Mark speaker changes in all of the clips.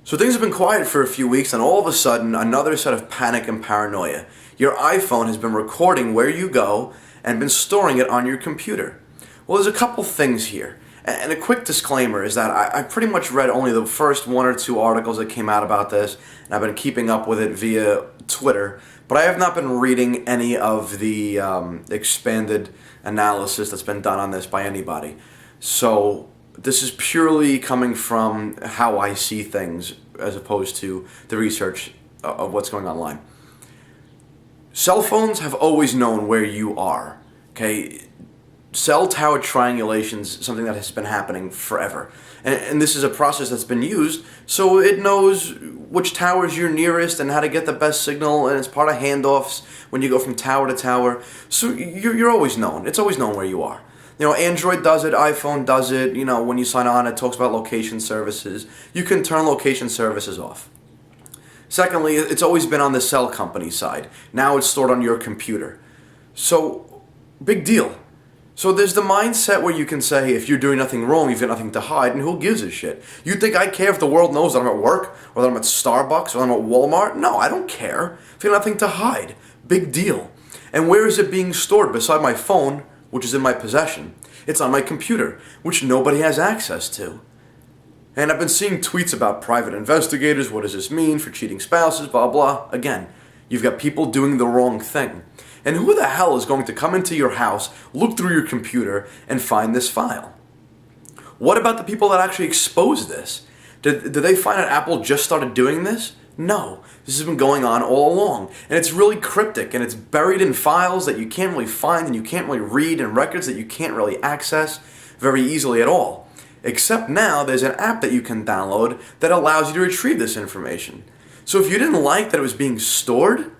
Speaker 1: So things have been quiet for a few weeks, and all of a sudden, another set of panic and paranoia. Your iPhone has been recording where you go and been storing it on your computer. Well, there's a couple things here. And a quick disclaimer is that I pretty much read only the first one or two articles that came out about this, and I've been keeping up with it via Twitter, but I have not been reading any of the expanded analysis that's been done on this by anybody. So this is purely coming from how I see things as opposed to the research of what's going online. Cell phones have always known where you are, okay? Cell tower triangulation is something that has been happening forever. And this is a process that's been used, so it knows which towers you're nearest and how to get the best signal, and it's part of handoffs when you go from tower to tower. So you're always known. It's always known where you are. You know, Android does it, iPhone does it. You know, when you sign on, it talks about location services. You can turn location services off. Secondly, it's always been on the cell company side. Now it's stored on your computer. So, big deal. So there's the mindset where you can say, if you're doing nothing wrong, you've got nothing to hide, and who gives a shit? You think I care if the world knows that I'm at work, or that I'm at Starbucks, or I'm at Walmart? No, I don't care. I've got nothing to hide. Big deal. And where is it being stored? Beside my phone, which is in my possession. It's on my computer, which nobody has access to. And I've been seeing tweets about private investigators, what does this mean for cheating spouses, blah, blah. Again, you've got people doing the wrong thing. And who the hell is going to come into your house, look through your computer, and find this file? What about the people that actually exposed this? Did they find out Apple just started doing this? No, this has been going on all along, and it's really cryptic, and it's buried in files that you can't really find, and you can't really read, and records that you can't really access very easily at all. Except now there's an app that you can download that allows you to retrieve this information. So if you didn't like that it was being stored,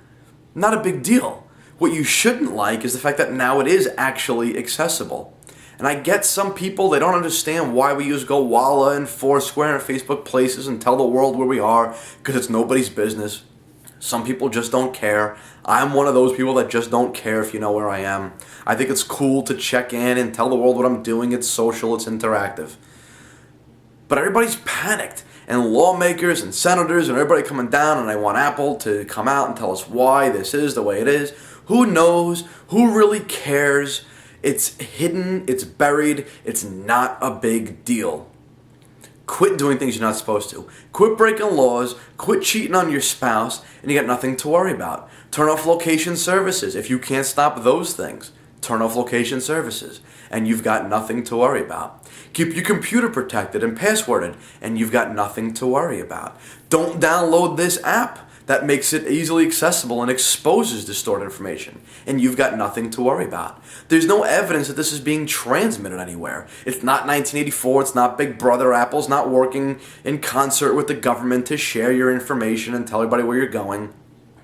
Speaker 1: not a big deal. What you shouldn't like is the fact that now it is actually accessible. And I get some people, they don't understand why we use GoWalla and Foursquare and Facebook Places and tell the world where we are, because it's nobody's business. Some people just don't care. I'm one of those people that just don't care if you know where I am. I think it's cool to check in and tell the world what I'm doing. It's social, it's interactive. But everybody's panicked, and lawmakers and senators and everybody coming down, and they want Apple to come out and tell us why this is the way it is. Who knows? Who really cares? It's hidden, it's buried, it's not a big deal. Quit doing things you're not supposed to. Quit breaking laws, quit cheating on your spouse, and you got nothing to worry about. Turn off location services. If you can't stop those things, turn off location services, and you've got nothing to worry about. Keep your computer protected and passworded, and you've got nothing to worry about. Don't download this app that makes it easily accessible and exposes the stored information, and you've got nothing to worry about. There's no evidence that this is being transmitted anywhere. It's not 1984, it's not Big Brother, Apple's not working in concert with the government to share your information and tell everybody where you're going.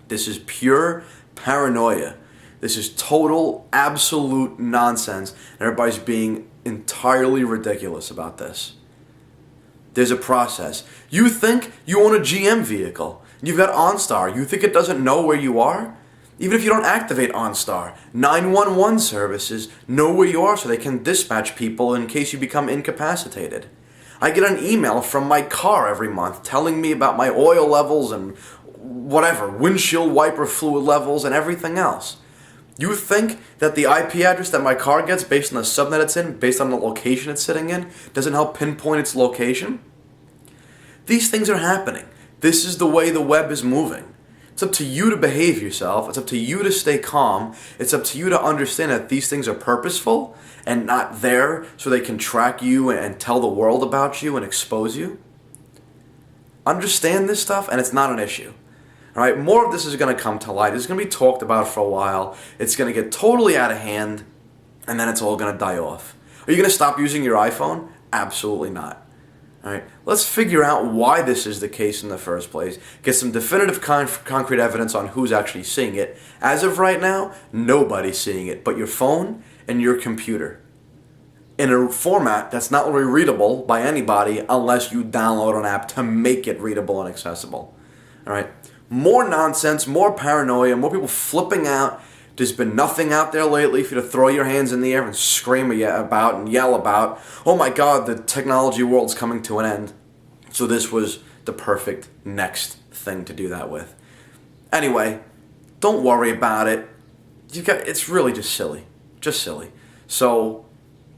Speaker 1: This is pure paranoia. This is total, absolute nonsense, and everybody's being entirely ridiculous about this. There's a process. You think you own a GM vehicle. You've got OnStar. You think it doesn't know where you are? Even if you don't activate OnStar, 911 services know where you are so they can dispatch people in case you become incapacitated. I get an email from my car every month telling me about my oil levels and whatever, windshield wiper fluid levels and everything else. You think that the IP address that my car gets based on the subnet it's in, based on the location it's sitting in, doesn't help pinpoint its location? These things are happening. This is the way the web is moving. It's up to you to behave yourself. It's up to you to stay calm. It's up to you to understand that these things are purposeful and not there so they can track you and tell the world about you and expose you. Understand this stuff, and it's not an issue. All right, more of this is going to come to light. It's going to be talked about for a while. It's going to get totally out of hand, and then it's all going to die off. Are you going to stop using your iPhone? Absolutely not. All right, let's figure out why this is the case in the first place. Get some definitive concrete evidence on who's actually seeing it. As of right now, nobody's seeing it but your phone and your computer. In a format that's not really readable by anybody unless you download an app to make it readable and accessible. All right, more nonsense, more paranoia, more people flipping out. There's been nothing out there lately for you to throw your hands in the air and scream about and yell about. Oh my God, the technology world's coming to an end. So this was the perfect next thing to do that with. Anyway, don't worry about it. It's really just silly. Just silly. So,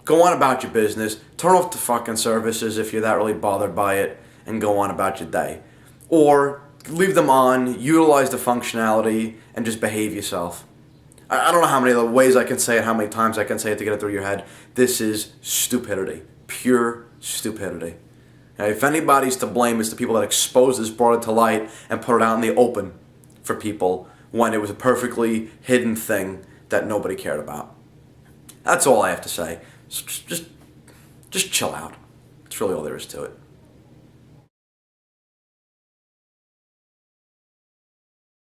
Speaker 1: go on about your business. Turn off the fucking services if you're that really bothered by it, and go on about your day. Or leave them on, utilize the functionality, and just behave yourself. I don't know how many other ways I can say it, how many times I can say it to get it through your head. This is stupidity. Pure stupidity. Now, if anybody's to blame, it's the people that exposed this, brought it to light, and put it out in the open for people when it was a perfectly hidden thing that nobody cared about. That's all I have to say. So just chill out. That's really all there is to it.